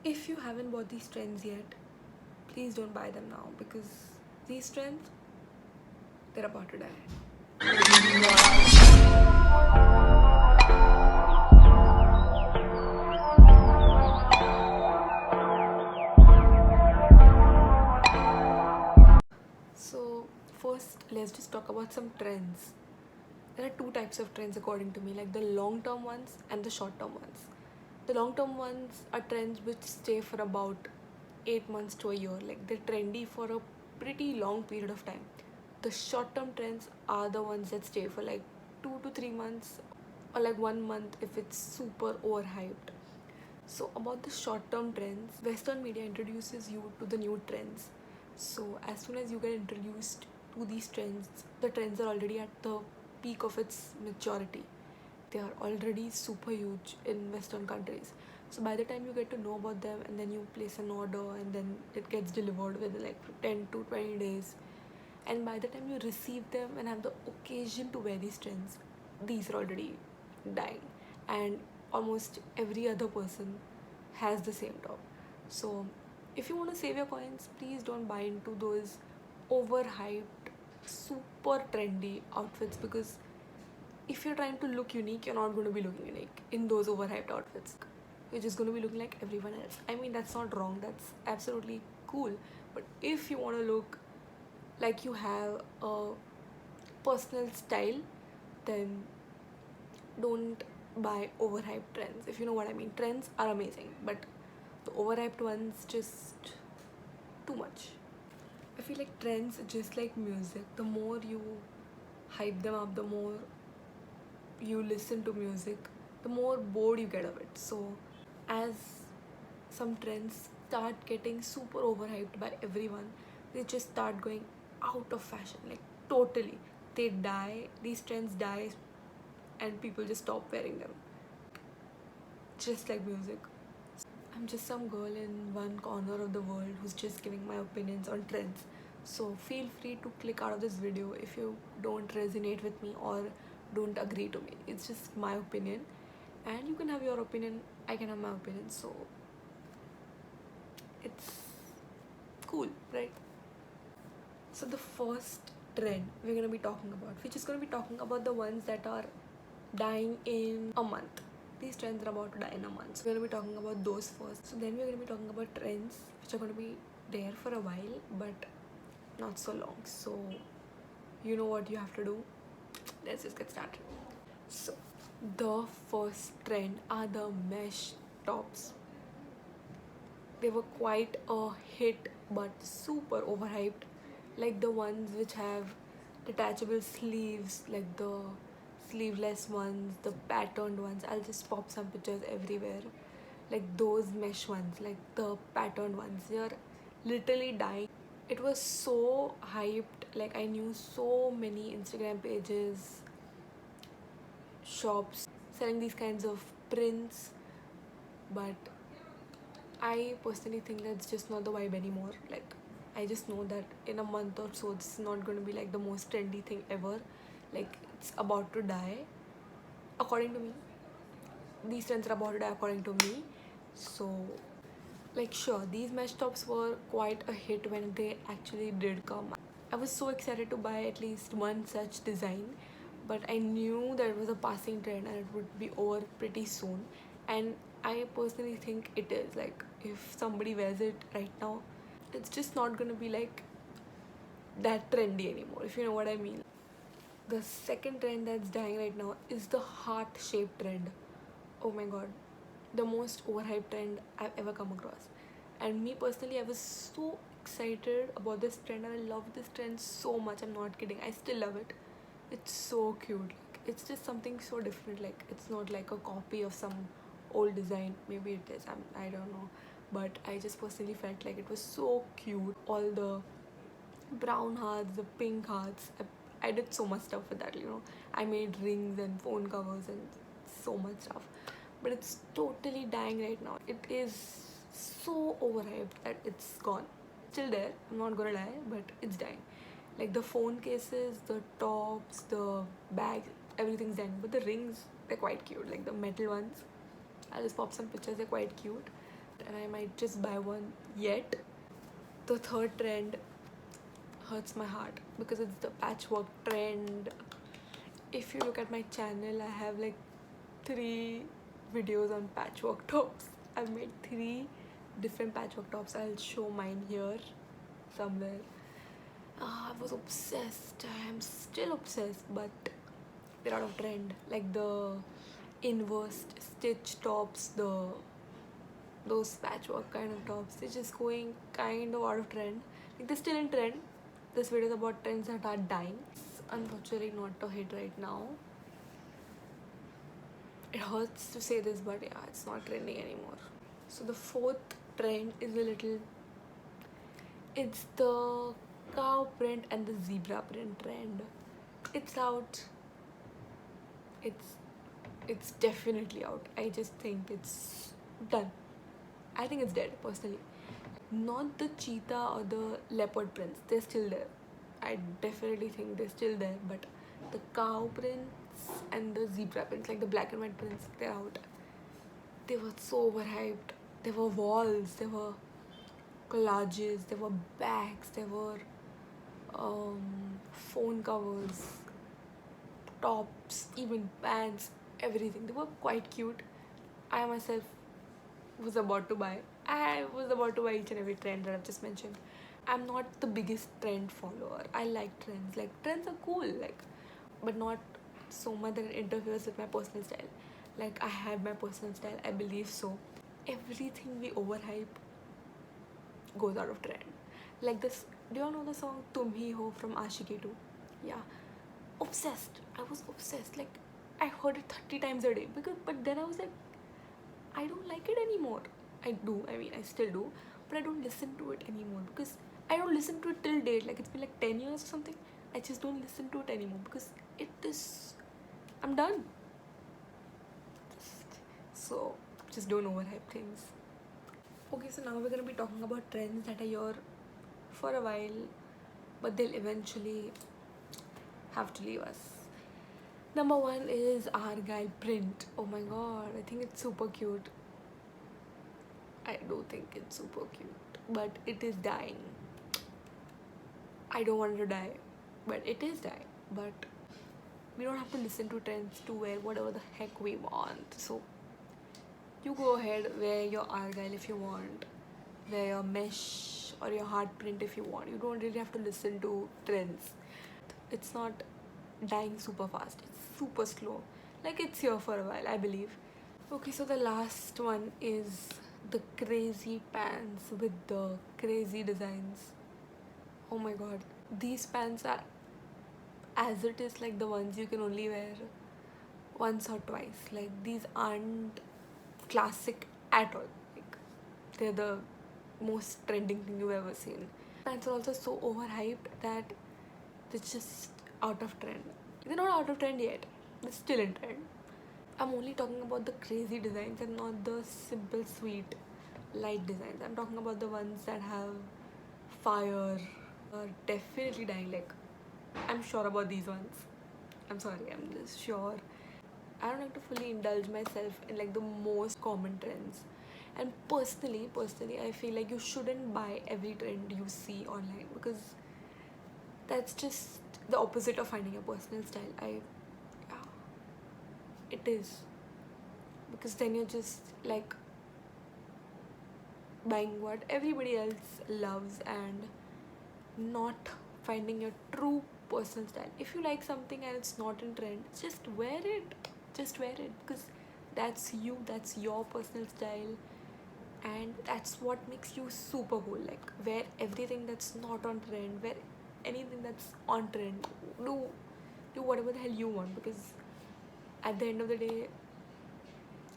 If you haven't bought these trends yet, please don't buy them now, because these trends, they're about to die. So first, let's just talk about some trends. There are two types of trends according to me, like the long term ones and the short term ones. The long term ones are trends which stay for about 8 months to a year, like they're trendy for a pretty long period of time. The short term trends are the ones that stay for like 2 to 3 months, or like 1 month if it's super overhyped. So about the short term trends, Western media introduces you to the new trends. So as soon as you get introduced to these trends, the trends are already at the peak of its maturity. They are already super huge in Western countries. So by the time you get to know about them, and then you place an order, and then it gets delivered within like 10 to 20 days, and by the time you receive them and have the occasion to wear these trends, these are already dying, and almost every other person has the same top. So if you want to save your coins, please don't buy into those overhyped, super trendy outfits, because if you're trying to look unique, you're not going to be looking unique in those overhyped outfits. You're just going to be looking like everyone else. I mean, that's not wrong, that's absolutely cool. But if you want to look like you have a personal style, then don't buy overhyped trends. If you know what I mean. Trends are amazing, but the overhyped ones, just too much. I feel like trends, just like music, the more you hype them up, the more you listen to music, the more bored you get of it. So as some trends start getting super overhyped by everyone, they just start going out of fashion, like totally. They die, these trends die, and people just stop wearing them, just like music. I'm just some girl in one corner of the world who's just giving my opinions on trends. So feel free to click out of this video if you don't resonate with me or don't agree to me. It's just my opinion, and you can have your opinion, I can have my opinion. So it's cool, right? So the first trend we're gonna be talking about, we're just gonna be talking about the ones that are dying in a month. These trends are about to die in a month. So we're gonna be talking about those first. So then we're gonna be talking about trends which are gonna be there for a while, but not so long. So you know what you have to do. Let's just get started. So the first trend are the mesh tops. They were quite a hit, but super overhyped, like the ones which have detachable sleeves, like the sleeveless ones, the patterned ones. I'll just pop some pictures everywhere, like those mesh ones, like the patterned ones. They're literally dying. It was so hyped, like I knew so many Instagram pages, shops selling these kinds of prints, but I personally think that's just not the vibe anymore. Like, I just know that in a month or so, it's not going to be like the most trendy thing ever. Like, it's about to die. According to me, these trends are about to die, according to me. So, like, sure, these mesh tops were quite a hit when they actually did come. I was so excited to buy at least one such design, but I knew that it was a passing trend and it would be over pretty soon. And I personally think it is. Like, if somebody wears it right now, it's just not gonna be like that trendy anymore, if you know what I mean. The second trend that's dying right now is the heart shaped trend. Oh my god, the most overhyped trend I've ever come across. And me personally, I was so excited about this trend and I love this trend so much. I'm not kidding. I still love it. It's so cute. Like, it's just something so different. Like, it's not like a copy of some old design. Maybe it is. I don't know. But I just personally felt like it was so cute. All the brown hearts, the pink hearts. I did so much stuff with that, you know. I made rings and phone covers and so much stuff. But it's totally dying right now. It is so overhyped that it's gone. Still there, I'm not gonna lie, but it's dying. Like the phone cases, the tops, the bags, everything's dying. But the rings, they're quite cute. Like the metal ones, I'll just pop some pictures, they're quite cute. and I might just buy one yet. The third trend hurts my heart because it's the patchwork trend. If you look at my channel, I have like 3 videos on patchwork tops. I've made 3 different patchwork tops. I'll show mine here somewhere. I was obsessed. I am still obsessed, but they're out of trend. Like the inverse stitch tops, those patchwork kind of tops, they're just going kind of out of trend. Like they're still in trend. This video is about trends that are dying. It's unfortunately not a hit right now. It hurts to say this, but yeah, it's not trending anymore. So the fourth trend is it's the cow print and the zebra print trend. It's out. It's definitely out. I just think it's done. I think it's dead personally. Not the cheetah or the leopard prints, they're still there. I definitely think they're still there, but the cow prints and the zebra prints, like the black and white prints, they're out. They were so overhyped. There were walls, there were collages, there were bags, there were phone covers, tops, even pants, everything. They were quite cute. I myself was about to buy. I was about to buy each and every trend that I've just mentioned. I'm not the biggest trend follower. I like trends. Like trends are cool, like, but not so much that it interferes with my personal style. Like I have my personal style. I believe so. Everything we overhype goes out of trend. Like this. Do you all know the song "Tum Hi Ho" from Ashiki 2? Yeah, obsessed. I was obsessed. Like I heard it 30 times a day but then I was like, I don't like it anymore. I do, I mean, I still do, but I don't listen to it anymore because I don't listen to it till date. Like it's been like 10 years or something. I just don't listen to it anymore because it is, I'm done. So just don't overhype things. Okay, so now we're gonna be talking about trends that are here for a while, but they'll eventually have to leave us. Number 1 is Argyle print. Oh my god, I think it's super cute. I do think it's super cute, but it is dying. I don't want it to die, but it is dying. But we don't have to listen to trends to wear whatever the heck we want. So you go ahead, wear your Argyle if you want, wear your mesh or your heart print if you want. You don't really have to listen to trends. It's not dying super fast, it's super slow. Like it's here for a while, I believe. Okay, so the last one is the crazy pants with the crazy designs. Oh my god, these pants are as it is like the ones you can only wear once or twice. Like these aren't classic at all. Like they're the most trending thing you've ever seen. Pants are also so overhyped that they're just out of trend. They're not out of trend yet, they're still in trend. I'm only talking about the crazy designs and not the simple, sweet, light designs. I'm talking about the ones that have fire. Are definitely dying. Like, I'm sure about these ones. I'm sorry, I'm just sure. I don't like to fully indulge myself in like the most common trends. And personally, I feel like you shouldn't buy every trend you see online because that's just the opposite of finding your personal style. Yeah, it is. Because then you're just like buying what everybody else loves and not finding your true personal style. If you like something and it's not in trend, just wear it. Just wear it because that's you, that's your personal style, and that's what makes you super cool. Like wear everything that's not on trend, wear anything that's on trend. Do whatever the hell you want because at the end of the day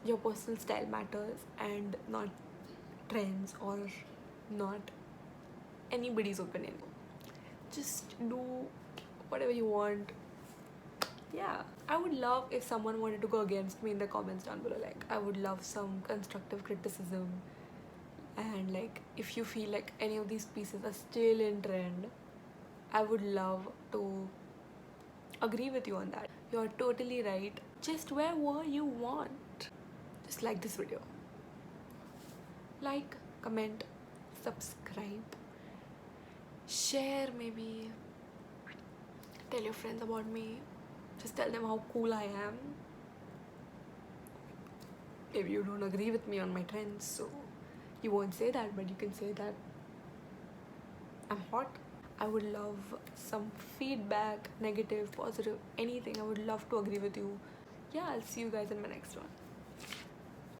your personal style matters and not trends or not anybody's opinion. Just do whatever you want. Yeah, I would love if someone wanted to go against me in the comments down below. Like I would love some constructive criticism, and like if you feel like any of these pieces are still in trend, I would love to agree with you on that. You're totally right. Just wear what you want. Just like this video. Like, comment, subscribe, share, maybe tell your friends about me. Just tell them how cool I am. Maybe you don't agree with me on my trends, so you won't say that, but you can say that I'm hot. I would love some feedback, negative, positive, anything. I would love to agree with you. Yeah, I'll see you guys in my next one.